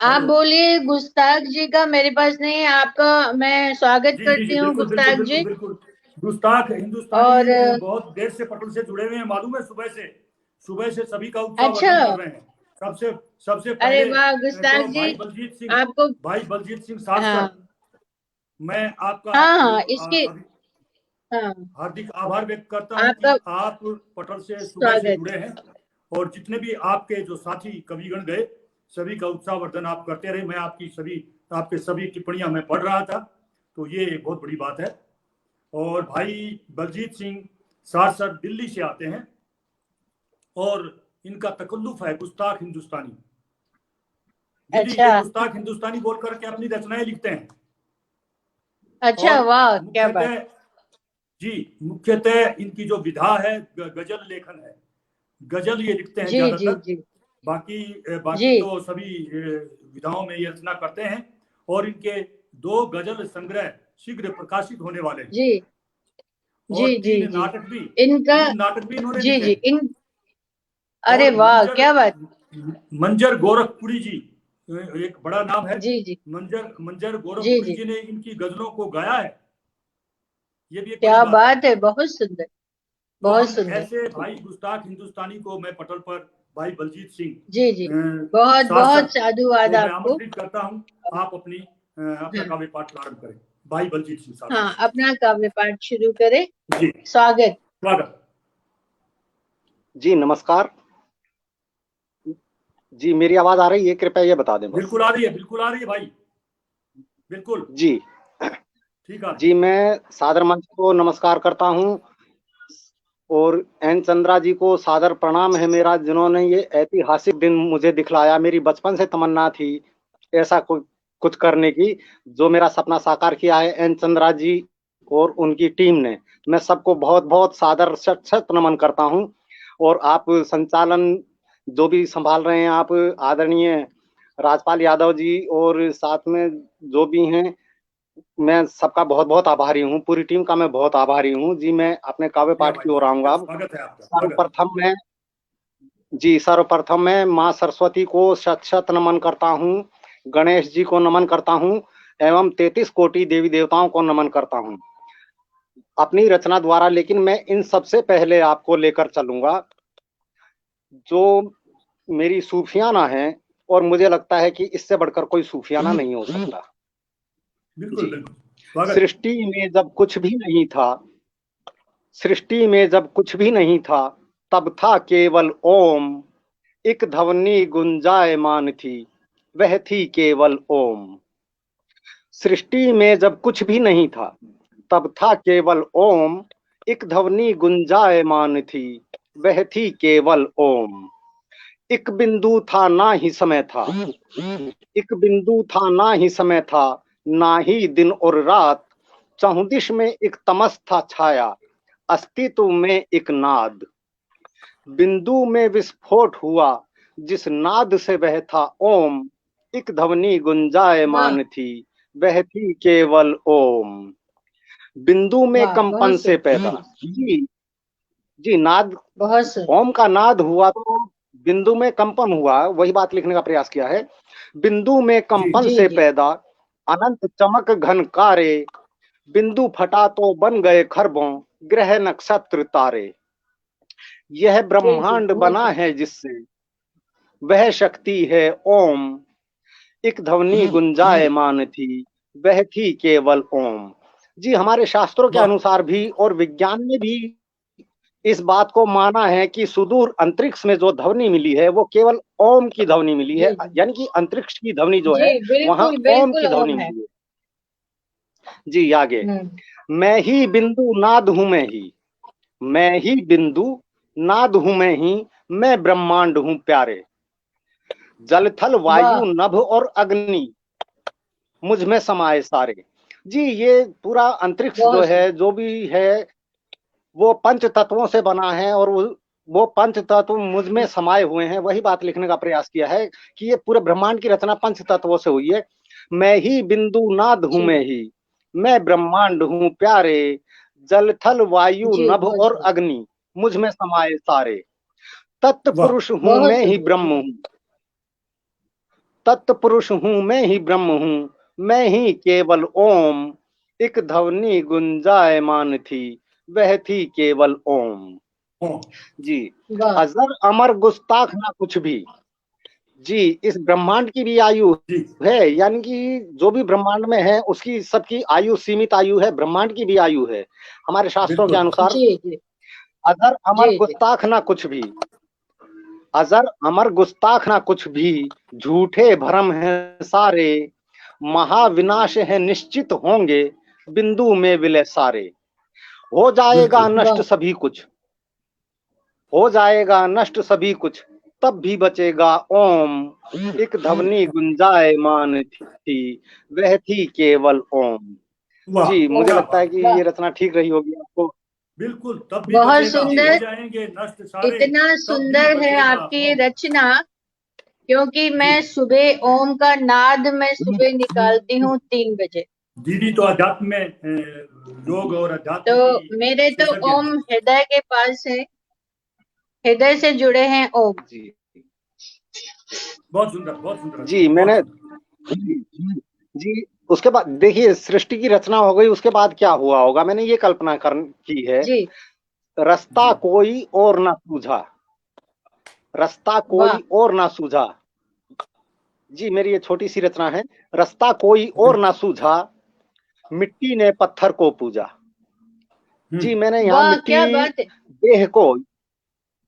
आप हेलो। बोलिए। गुस्ताख जी का मेरे पास नहीं है, आपका मैं स्वागत जी जी जी, करती हूँ बिल्कुल बिल्कुल गुस्ताख बिल्कुल जी। बिल्कुल। गुस्ताख हिंदुस्तानी और बहुत देर से पटल से जुड़े हुए हैं, मालूम है। सुबह से सभी का अच्छा। उत्साहवर्धन कर रहे हैं। सबसे सबसे अरे पहले वाह गुस्ताख तो जी। आपको भाई बलजीत सिंह सासकर, हाँ मैं आपका हाँ वो हाँ इसके अभी हाँ हार्दिक आभार व्यक्त करता हूं कि आपका आप पटल से सुबह से स्वागत। जुड़े हैं। और जितने भी आपके जो साथी कविगण गए, सभी का उत्साहवर्धन आप करते रहे। मैं आपके सभी टिप्पणियां मैं पढ़ रहा था, तो ये एक बहुत बड़ी बात है। और भाई बलजीत सिंह सारसर दिल्ली से आते हैं और इनका तकल्लुफ है गुस्ताख हिंदुस्तानी। दीदी अच्छा ये गुस्ताख हिंदुस्तानी बोल करके अपनी रचनाएं लिखते हैं। अच्छा, और वाह क्या बात। मुख्यतः जी मुख्यतः इनकी जो विधा है गजल लेखन है। गजल ये लिखते हैं जी जी ज्यादातर। जी बाकी जी बाकी तो सभी विधाओं में ये रचना करते हैं। और इनके दो गजल संग्रह शीघ्र प्रकाशित होने वाले हैं। जी जी और जी जी। इनका तीन नाटक भी इन्होंने जी लिखे जी हैं। इन अरे और वाह क्या बात। मंजर गोरखपुरी जी एक बड़ा नाम है। जी जी मंजर जी गोरखपुरी जी। जी ने इनकी गजलों को गाया है। ये भी एक बड़ी क्या बात है। बात है, बहुत सुंदर। तो बहुत हम सुंदर। ऐसे भाई गुस्ताख हिंदुस्तानी को मैं पटल पर भाई बलजीत सिंह जी जी। बहुत सारसर बहुत साधुवाद को मैं आपको। आमंत्रित करता हूं। आप अपना हाँ काव्य पाठ प्रारंभ करें। भाई बलजीत सिंह हाँ, सारसर। अपना काव्य पाठ शुरू करें। जी स्वागत। स्वागत। जी नमस्कार। जी मेरी आवाज आ रही है? कृपया ये बता दें बस। बिल्कुल आ रही है, बिल्कुल आ रही है भाई, बिल्कुल जी ठीक आ रही जी, मैं सादर मंच को नमस्कार करता हूँ और एन चंद्रा जी को सादर प्रणाम है मेरा, जिन्होंने ये ऐतिहासिक दिन मुझे दिखलाया। मेरी बचपन से तमन्ना थी ऐसा कुछ करने की, जो मेरा सपना साकार किया है एन चंद्रा जी और उनकी टीम ने। मैं सबको बहुत बहुत सादर शत शत नमन करता हूँ। और आप संचालन जो भी संभाल रहे हैं, आप आदरणीय राजपाल यादव जी और साथ में जो भी हैं, मैं सबका बहुत बहुत आभारी हूँ। पूरी टीम का मैं बहुत आभारी हूँ जी। मैं अपने काव्य है पाठ भाई, की ओर आऊंगा शुक्रिया, अब। स्वागत है आपका, स्वागत। सर्वप्रथम मैं सर्वप्रथम मैं माँ सरस्वती को शत शत नमन करता हूँ, गणेश जी को नमन करता हूँ एवं 33 कोटि देवी देवताओं को नमन करता हूँ अपनी रचना द्वारा। लेकिन मैं इन सबसे पहले आपको लेकर चलूंगा जो मेरी सूफियाना है, और मुझे लगता है कि इससे बढ़कर कोई सूफियाना नहीं हो सकता। बिल्कुल जी। बिल्कुल स्वागत। सृष्टि में जब कुछ भी नहीं था, सृष्टि में जब कुछ भी नहीं था, तब था केवल ओम। एक ध्वनि गुंजायमान थी, वह थी केवल ओम। सृष्टि में जब कुछ भी नहीं था, तब था केवल ओम। एक ध्वनि गुंजायमान थी, वह थी केवल ओम। एक बिंदु था ना ही समय था, एक बिंदु था ना ही समय था, ना ही दिन और रात। चहुदिश में एक तमस था छाया, अस्तित्व में एक नाद। बिंदु में विस्फोट हुआ, जिस नाद से वह था ओम। एक ध्वनि वाह गुंजायमान थी, वह थी केवल ओम। बिंदु में वाह, कंपन बहुत से सुंदर। पैदा। जी जी, नाद, बहुत सुंदर। ओम का नाद हुआ तो बिंदु में कंपन हुआ, वही बात लिखने का प्रयास किया है। बिंदु में जी कंपन जी से जी पैदा, अनंत चमक घनकारे। बिंदु फटा तो बन गए खरबों, ग्रह नक्षत्र तारे। यह जी जी, ब्रह्मांड बहुत बना सुंदर। है जिससे, वह शक्ति है ओम। एक ध्वनि गुंजायमान थी, वह थी केवल ओम। जी, हमारे शास्त्रों के वाह। अनुसार भी और विज्ञान में भी इस बात को माना है कि सुदूर अंतरिक्ष में जो ध्वनि मिली है वो केवल ओम की ध्वनि मिली है। जी जी यानी कि अंतरिक्ष की ध्वनि जो जी, है वहां बिल्कुल ओम बिल्कुल की ध्वनि ओम है। मिली है। जी आगे। हम्म। मैं ही बिंदु नाद हूं मैं ही, मैं ही बिंदु नाद हूं मैं ही, मैं ब्रह्मांड हूं प्यारे। जल थल वाह। वायु नभ और अग्नि, मुझ में समाये सारे। जी, ये पूरा अंतरिक्ष जो बहुत है, सुंदर। जो भी है, वो पंच तत्वों से बना है और वो पंच तत्व मुझ में समाये हुए हैं। वही बात लिखने का प्रयास किया है कि ये पूरे ब्रह्मांड की रचना पंच तत्वों से हुई है। मैं ही बिंदु नाद हूं जी मैं ही, मैं ब्रह्मांड हूं प्यारे। जल थल वायु जी, नभ बहुत और सुंदर। अग्नि, मुझ में समाये सारे। तत्पुरुष हूं वाह बहुत मैं ही सुंदर। ब्रह्म हूं। तत्पुरुष हूँ मैं ही ब्रह्म हूँ, मैं ही केवल ओम। एक ध्वनि गुंजायमान थी, वह थी केवल ओम। ओम। जी। वाह अजर अमर गुस्ताख ना कुछ भी। जी, इस ब्रह्मांड की भी आयु जी है, यानी कि जो भी ब्रह्मांड में है उसकी सबकी आयु सीमित आयु है, ब्रह्मांड की भी आयु है हमारे शास्त्रों के बिल्कुल। अनुसार। जी जी अजर अमर जी जी गुस्ताख ना कुछ भी, अजर अमर गुस्ताख ना कुछ भी, झूठे भ्रम है सारे, महाविनाश है निश्चित होंगे, बिंदु में विलय सारे। हो जाएगा बिल्कुल। नष्ट वाह सभी कुछ, हो जाएगा नष्ट सभी कुछ, तब भी बचेगा ओम। एक ध्वनि गुंजायमान थी, वह थी केवल ओम। वाह, जी, मुझे क्या लगता है बात कि है। वाह ये रचना ठीक रही होगी आपको। बिल्कुल, तब भी बहुत बचेगा, जी। हो सुंदर। जाएंगे नष्ट सारे, इतना तब भी सुंदर है बचेगा आपकी ओम। रचना, क्योंकि जी। मैं सुबह ओम का नाद मैं सुबह निकालती हूँ 3 बजे। दीदी तो अध्यात्म में योग और अध्यात्म की तो मेरे तो विशेषज्ञ ओम हैं। हृदय के पास है, हृदय से जुड़े हैं ओम। जी। बहुत सुंदर, बहुत सुंदर, जी बहुत मैंने सुंदर। जी, उसके बाद देखिए सृष्टि की रचना हो गई, उसके बाद क्या हुआ होगा मैंने ये कल्पना कर की है। जी रास्ता जी कोई और ना सूझा, रास्ता वाह कोई और ना सूझा। जी, मेरी ये छोटी सी रचना है। रास्ता कोई और ना बिल्कुल। सूझा, मिट्टी ने पत्थर को पूजा। जी, मैंने यहाँ वाह मिट्टी क्या बात है। देह को,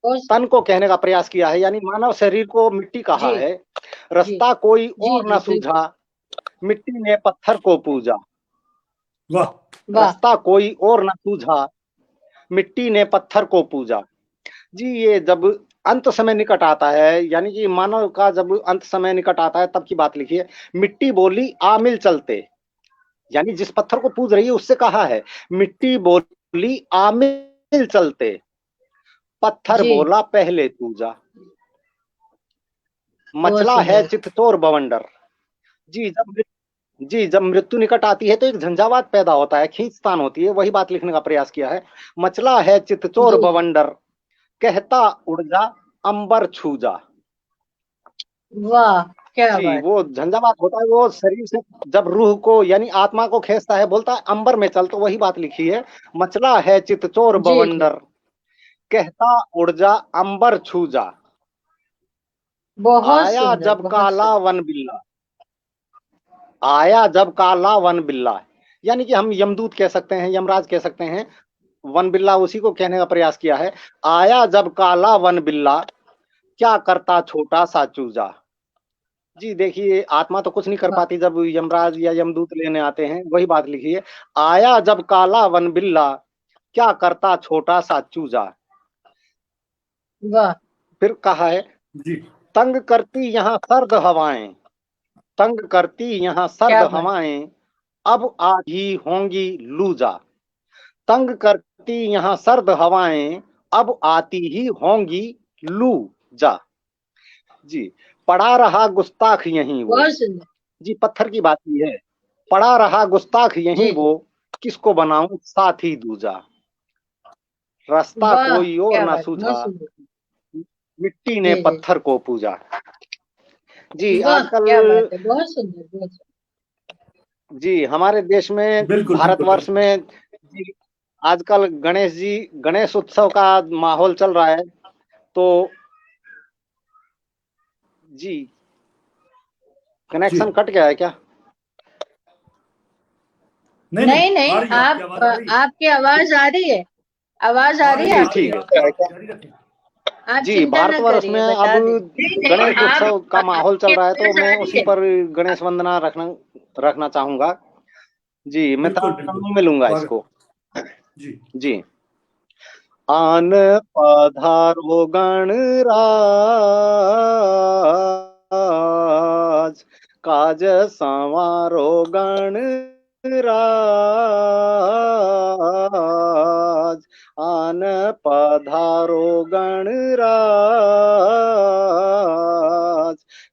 बहुत तन को कहने का प्रयास किया है, यानी मानव शरीर को मिट्टी जी कहा है। जी रास्ता कोई जी और ना जी बिल्कुल। सूझा, मिट्टी ने पत्थर को पूजा। वाह। वाह रास्ता कोई और ना सूझा, मिट्टी ने पत्थर को पूजा। जी, ये जब अंत समय निकट आता है, यानी कि मानव का जब अंत समय निकट आता है तब की बात लिखी है। मिट्टी बोली आ मिल चलते, यानी जिस पत्थर को पूज रही है उससे कहा है। मिट्टी बोली आ मिल चलते, पत्थर जी बोला पहले पूजा। बहुत मचला है सुंदर। चित्तचोर बवंडर। जी, जब मृत्यु निकट आती है तो एक झंझावात पैदा होता है, खींचतान होती है, वही बात लिखने का प्रयास किया है। मचला है चित्तचोर जी जी बवंडर, कहता उड़ जा अंबर छू जा। वाह क्या जी, बात। वो झंझावात होता है, वो शरीर से जब रूह को यानी आत्मा को खींचता है, बोलता है अंबर में चल, तो वही बात लिखी है। मचला है चित्तचोर जी जी बवंडर, कहता उड़ जा अंबर छू जा। बहुत आया सुंदर जब बहुत काला सुंदर। वन बिल्ला, आया जब काला वन बिल्ला, यानी कि हम यमदूत कह सकते हैं, यमराज कह सकते हैं। वन बिल्ला उसी को कहने का प्रयास किया है। आया जब काला वन बिल्ला, क्या करता छोटा सा चूजा। जी, देखिए आत्मा तो कुछ नहीं कर वाह पाती जब यमराज या यमदूत लेने आते हैं, वही बात लिखी है। आया जब काला वन बिल्ला, क्या करता छोटा सा चूजा। वाह फिर कहा है, जी तंग करती यहाँ सर्द हवाएं, तंग करती यहाँ सर्द क्या बात। हवाएं, अब आधी होंगी लूजा। तंग करती यहाँ सर्द हवाएं, अब आती ही होंगी लू जा। जी, पड़ा रहा गुस्ताख यहीं वो। बहुत सुंदर। जी, पत्थर की बात ही है। पड़ा रहा गुस्ताख यहीं जी जी वो, किसको बनाऊं साथी दूजा। रास्ता वाह कोई और क्या ना बात बहुत सूझा, सुंदर। मिट्टी ने जी जी पत्थर को पूजा। जी, वाह आजकल क्या बात है, बहुत सुंदर बहुत सुंदर। जी हमारे देश में, बिल्कुल बिल्कुल भारतवर्ष बिल्कुल। में जी आजकल गणेश उत्सव का माहौल चल रहा है। तो जी, जी कनेक्शन कट गया है क्या? नहीं नहीं, नहीं आ नहीं, रही है, आपकी आवाज आ रही है। आपकी आवाज आ रही है, आवाज आ आ रही रही है है, आ रही आपकी। है, ठीक आप है। जारी रखें। आप जी, चिंता न भारतवर्ष करिए, में अब बता दीजिए। नहीं नहीं, गणेश उत्सव का माहौल चल आपकी रहा है, तो आवाज आ मैं रही उसी है। पर गणेश वंदना रखना चाहूंगा। जी, मैं बिल्कुल बिल्कुल, तरन्नुम में लूंगा स्वागत। इसको। जी जी, आन पधारो गणराज, काज संवारो गणराज। आन पधारो गणराज,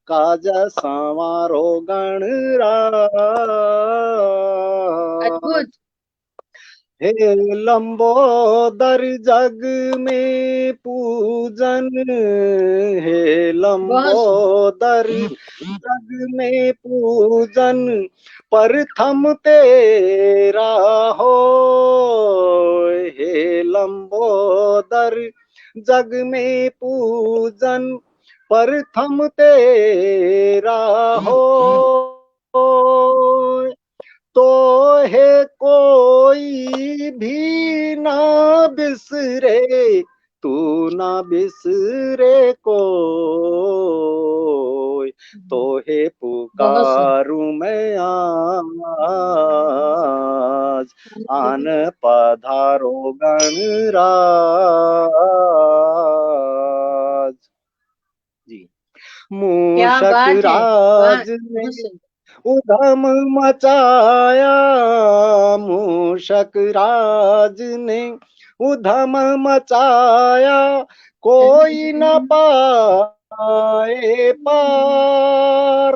काज संवारो गणराज। अद्भुत। हे लंबोदर जग में पूजन, हे लंबोदर जग में पूजन, प्रथम तेरा हो। हे लंबोदर जग में पूजन, प्रथम तेरा हो। तो है कोई भी ना बिसरे, तू ना बिसरे कोई। तो है पुकारूं मैं आज, आन पधारो गणराज। जी। क्या मूषक बात है, राज ने बहुत सुंदर। उधम मचाया, मूषक राज ने उधम मचाया, कोई न पाए पार।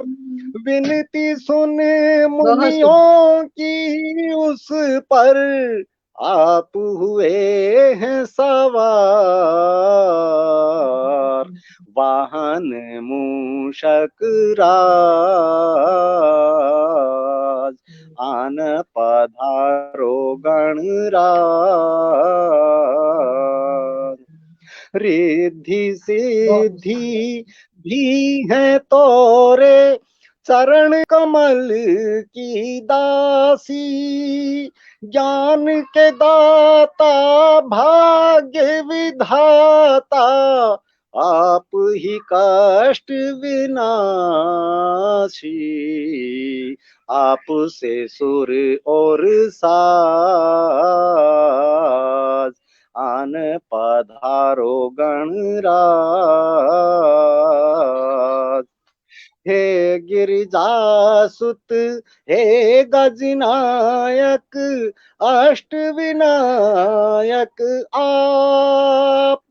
विनती सुन बहुत सुंदर। मुनियों की उस पर, आप हुए हैं सवार। वाहन मूषक राज, आन पधारो गणराज। रिद्धि सिद्धि भी है तोरे चरण कमल की दासी। ज्ञान के दाता भाग्य विधाता, आप ही कष्ट विनाशी। आप से सुर और साज, आन पधारो गणराज। हे गिरिजासुत, हे गजनायक, अष्ट विनायक आप।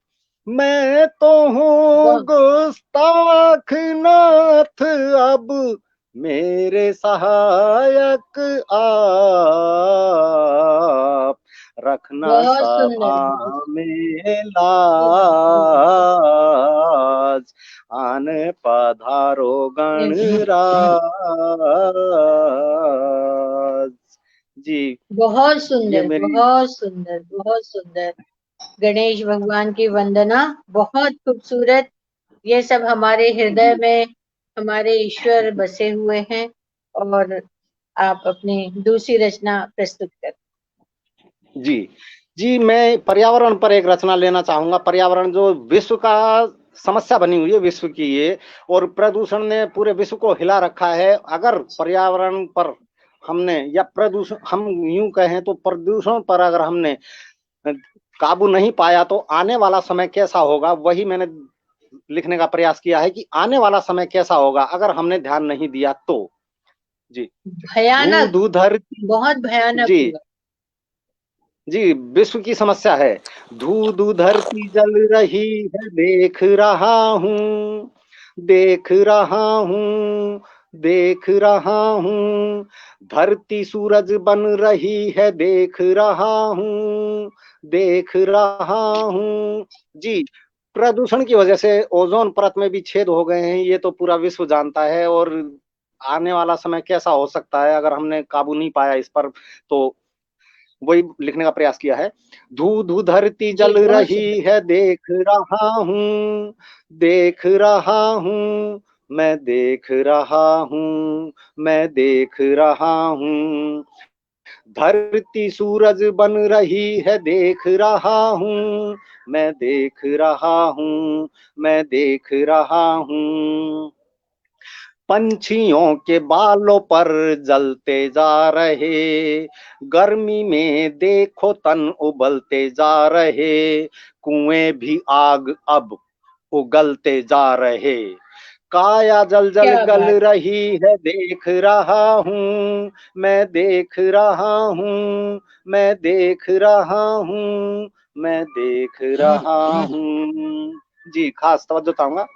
मैं तो हूँ गुस्ताख नाथ, अब मेरे सहायक आप। रखना बहुत सभा सुंदर। में लाज, आन पधारो गणराज। जी, बहुत ये सुंदर, मेरी। बहुत सुंदर, बहुत सुंदर। गणेश भगवान की वंदना बहुत खूबसूरत। ये सब हमारे हृदय में हमारे ईश्वर बसे हुए हैं। और आप अपनी दूसरी रचना प्रस्तुत कर। जी, जी, मैं पर्यावरण पर एक रचना लेना चाहूंगा। पर्यावरण जो विश्व का समस्या बनी हुई है, विश्व की ये, और प्रदूषण ने पूरे विश्व को हिला रखा है। अगर पर्यावरण पर हमने, या प्रदूषण, हम यूं कहें तो प्रदूषण पर अगर हमने काबू नहीं पाया तो आने वाला समय कैसा होगा, वही मैंने लिखने का प्रयास किया है कि आने वाला समय कैसा होगा अगर हमने ध्यान नहीं दिया तो। जी। धू भयानक, धू धरती। बहुत भयानक जी, होगा। जी, विश्व की समस्या है। धू धू धरती जल रही है, देख रहा हूँ, देख रहा हूँ, देख रहा हूँ। धरती सूरज बन रही है, देख रहा हूँ, देख रहा हूँ। जी, प्रदूषण की वजह से ओजोन परत में भी छेद हो गए हैं, ये तो पूरा विश्व जानता है। और आने वाला समय कैसा हो सकता है अगर हमने काबू नहीं पाया इस पर, तो वही लिखने का प्रयास किया है। धू धू धरती जी, जल बहुत रही सुंदर। है, देख रहा हूँ, देख रहा हूँ, मैं देख रहा हूँ, मैं देख रहा हूँ। धरती सूरज बन रही है, देख रहा हूँ, मैं देख रहा हूँ, मैं देख रहा हूँ। पंछियों के बालों पर जलते जा रहे, गर्मी में देखो तन उबलते जा रहे। कुएं भी आग अब उगलते जा रहे। काया जल जल क्या गल बात। रही है, देख रहा हूँ, मैं देख रहा हूँ, मैं देख रहा हूँ, मैं देख रहा हूँ। जी, खास तवज्जो चाहूंगा।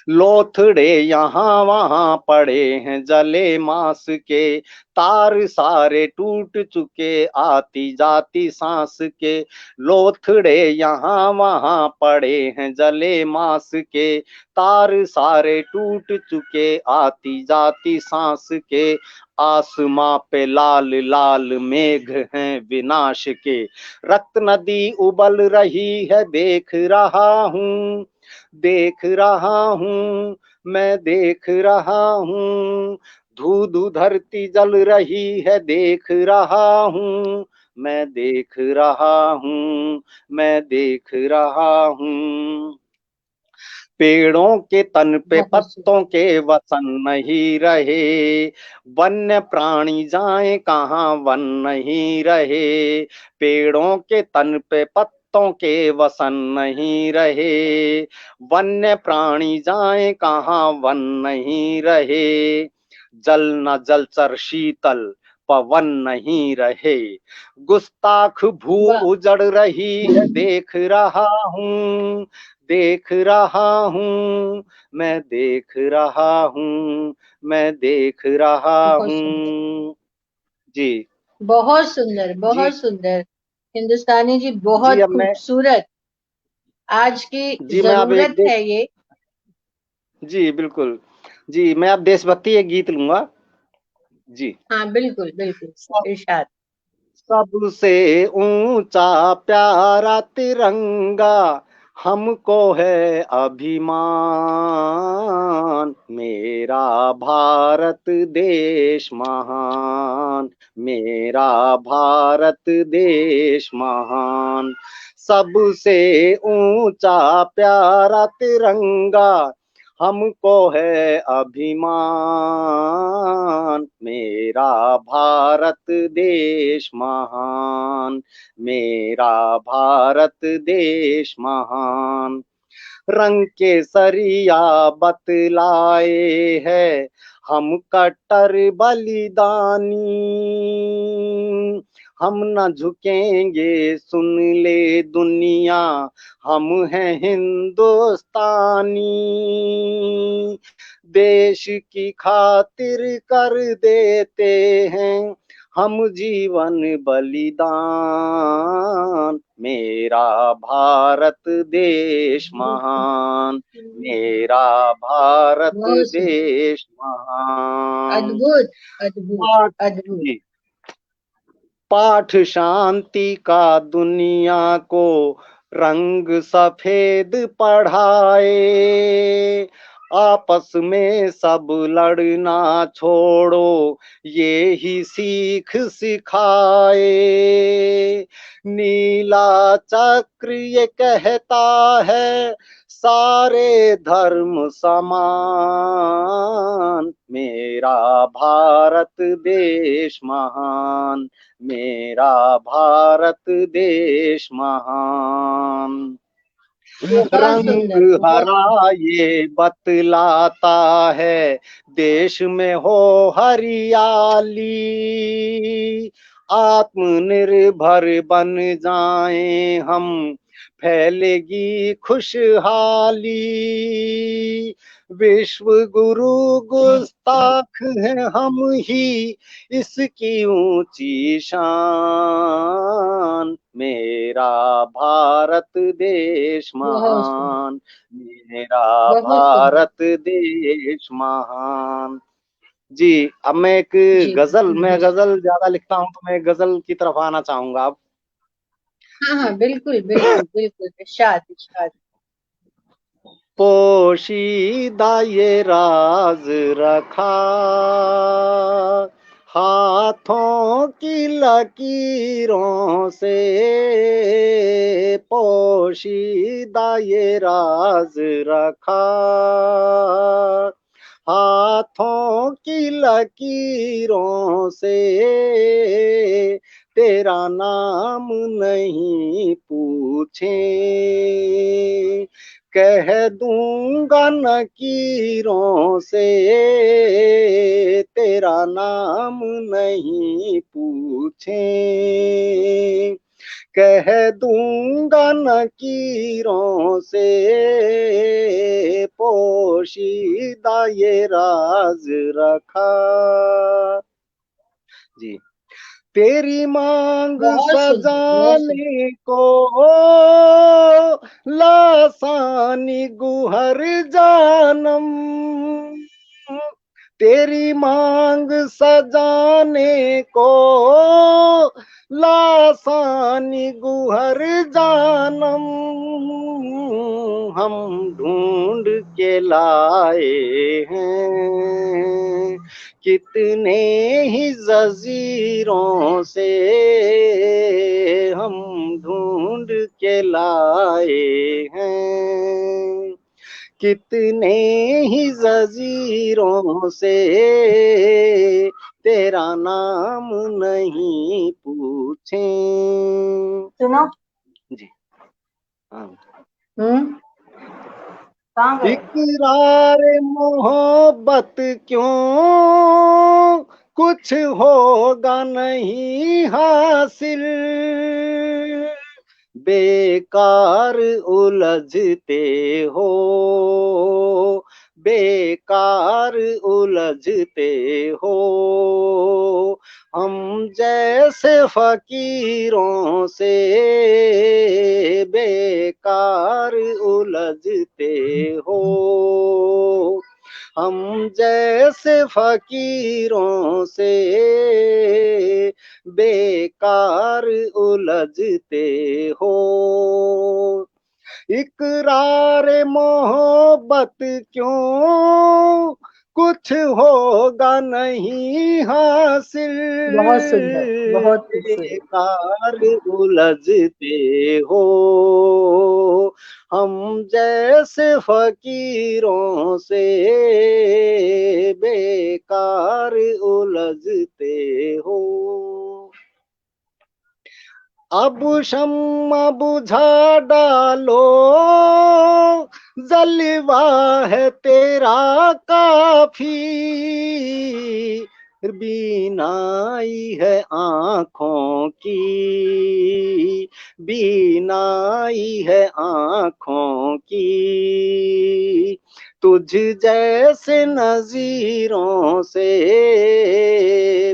लोथड़े यहाँ वहाँ पड़े हैं जले मांस के, तार सारे टूट चुके आती जाती सांस के, लोथड़े यहाँ वहाँ पड़े हैं जले मांस के। तार सारे टूट चुके आती जाती सांस के, आसमां पे लाल लाल मेघ हैं विनाश के। रक्त नदी उबल रही है देख रहा हूँ, देख रहा हूँ, मैं देख रहा हूँ। धू धू धरती जल रही है देख रहा हूँ, मैं देख रहा हूँ, मैं देख रहा हूँ। पेड़ों के तन पे बहुत सुंदर। पत्तों के वसन नहीं रहे, वन्य प्राणी जाए कहाँ वन नहीं रहे। पेड़ों के तन पे पत्तों के वसन नहीं रहे, वन्य प्राणी जाए कहाँ वन नहीं रहे। जल न जलचर शीतल पवन नहीं रहे, गुस्ताख भू वाह, उजड़ रही है देख रहा हूँ, देख रहा हूँ, मैं देख रहा हूँ, मैं देख रहा बहुत सुंदर, हूँ। जी बहुत सुंदर, जी बहुत सुंदर। हिंदुस्तानी जी जी। बहुत अब मैं खूबसूरत। आज की जी मैं अब एक जरूरत है ये। जी बिल्कुल। जी मैं अब देशभक्ति एक गीत लूंगा। जी। हाँ, बिल्कुल बिल्कुल। इरशाद। सबसे ऊंचा प्यारा तिरंगा हमको है अभिमान, मेरा भारत देश महान, मेरा भारत देश महान। सबसे ऊंचा प्यारा तिरंगा हमको है अभिमान, मेरा भारत देश महान, मेरा भारत देश महान। रंग के सरिया बतलाए है हम कट्टर बलिदानी, हम न झुकेंगे सुन ले दुनिया, हम हैं हिंदुस्तानी। देश की खातिर कर देते हैं हम जीवन बलिदान, मेरा भारत देश महान, मेरा भारत बहुत सुंदर। देश महान। अद्भुत, अद्भुत, पाठ अद्भुत। जी, पाठ शांति का दुनिया को रंग सफेद पढ़ाए, आपस में सब लड़ना छोड़ो ये ही सीख सिखाए। नीला चक्र ये कहता है सारे धर्म समान, मेरा भारत देश महान, मेरा भारत देश महान। बहुत रंग सुंदर, बहुत सुंदर। हरा ये बतलाता है देश में हो हरियाली, आत्मनिर्भर बन जाएं हम फैलेगी खुशहाली। विश्व गुरु गुस्ताख हैं हम ही इसकी ऊंची शान, मेरा भारत देश बहुत सुंदर, महान, मेरा बहुत सुंदर। भारत देश महान। जी। अब मैं एक जी, गजल, मैं बहुत सुंदर। गजल ज्यादा लिखता हूँ तो मैं गजल की तरफ आना चाहूंगा अब। हाँ हाँ, जी। बिल्कुल बिल्कुल बिल्कुल। इरशाद, इरशाद। पोशीदा ये राज रखा हाथों की लकीरों से, पोशीदा ये राज रखा हाथों की लकीरों से, तेरा नाम नहीं पूछे कह दूंगा नकीरों से, तेरा नाम नहीं पूछे कह दूंगा नकीरों से, पोशीदा ये राज रखा। जी। तेरी मांग बहुत सुंदर, बहुत सुंदर। सजाने को लासानी गुहर जानम, तेरी मांग सजाने को लासानी गुहर जानम, हम ढूंढ के लाए हैं कितने ही जजीरों से, हम ढूंढ के लाए हैं कितने ही जजीरों से, तेरा नाम नहीं पूछे। सुनो। जी हाँ। कहाँ गए? इकरार मोहब्बत क्यों कुछ होगा नहीं हासिल, बेकार उलझते हो, बेकार उलझते हो, हम जैसे फकीरों से बेकार उलझते हो, हम जैसे फकीरों से बेकार उलझते हो। इकरार मोहब्बत क्यों कुछ होगा नहीं हासिल, बहुत सुंदर, बहुत खूबसूरत। बेकार उलझते हो, हम जैसे फकीरों से बेकार उलझते हो। अब शम्मा बुझा डालो, जलवा है तेरा काफी, बीनाई है आँखों की, बीनाई है आँखों की, तुझ जैसे नजीरों से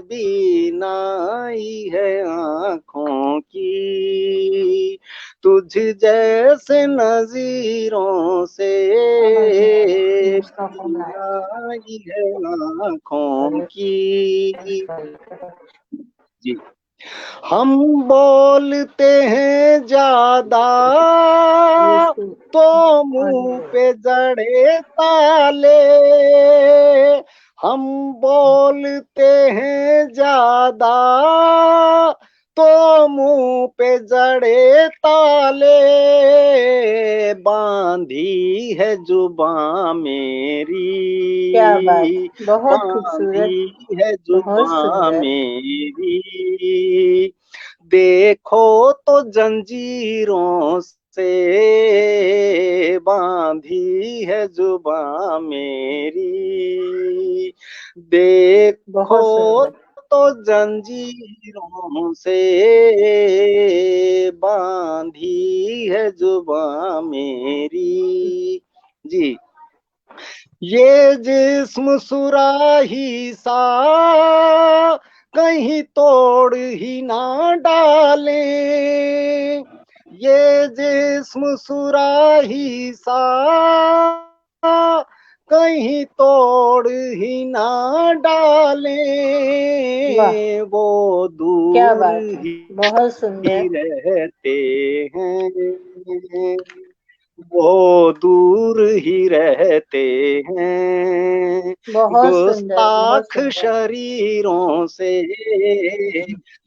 बीनाई है आँखों की, तुझ जैसे नजीरों से उसका फोन आया। बीनाई है आँखों की। जी। हम बोलते हैं ज्यादा तो मुंह पे जड़े ताले, हम बोलते हैं ज्यादा तो मुंह पे जड़े ताले, बांधी है जुबान मेरी, क्या बात, बहुत खूबसूरत, बांधी है बहुत जुबान सुंदर। मेरी, देखो तो जंजीरों से बांधी है जुबान मेरी, देखो बहुत सुंदर। तो जंजीरों से बांधी है जुबान मेरी। जी। ये जिस्म सुराही सा कहीं तोड़ ही ना डाले, ये जिस्म सुराही सा कहीं तोड़ ही ना डाले, वाह, वो क्या दूर बात है, ही बहुत सुंदर। रहते हैं, वो दूर ही रहते हैं, बहुत सुंदर, बहुत गुस्ताख सुंदर। शरीरों से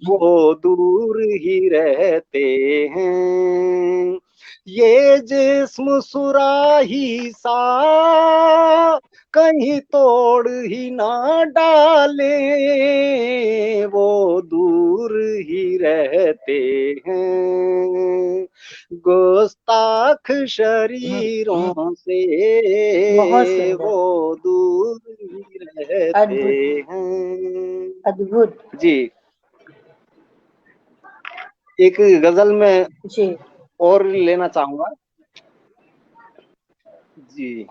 वो दूर ही रहते हैं, ये जिस्म सुराही सा कहीं तोड़ ही ना डाले, वो दूर ही रहते हैं, गुस्ताख शरीरों से बहुत सुंदर, वो दूर ही रहते अद्भुत, हैं। अद्भुत। जी। एक गजल में जी, और लेना चाहूंगा। जी।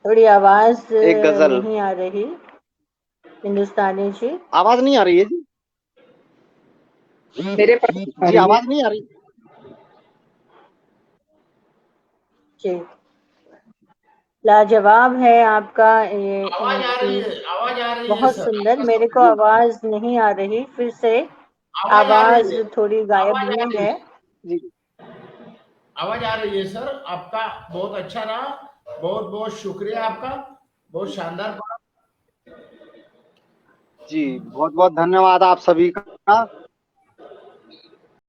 थोड़ी आवाज एक गजल। नहीं आ रही, हिंदुस्तानी जी। आवाज नहीं आ रही है जी? मेरे पास आ जी रही है। आवाज नहीं आ रही? जी, लाजवाब है आपका ये आवाज आ रही गीत, है, आवाज आ रही है बहुत सर, सुंदर। आपका मेरे को आवाज नहीं आ रही, फिर से आवाज आ रही आवाज है, थोड़ी गायब आवाज आ हुई रही है। जी आवाज आ रही है सर। आपका बहुत अच्छा रहा, बहुत बहुत शुक्रिया आपका, बहुत शानदार। जी बहुत बहुत धन्यवाद आप सभी का।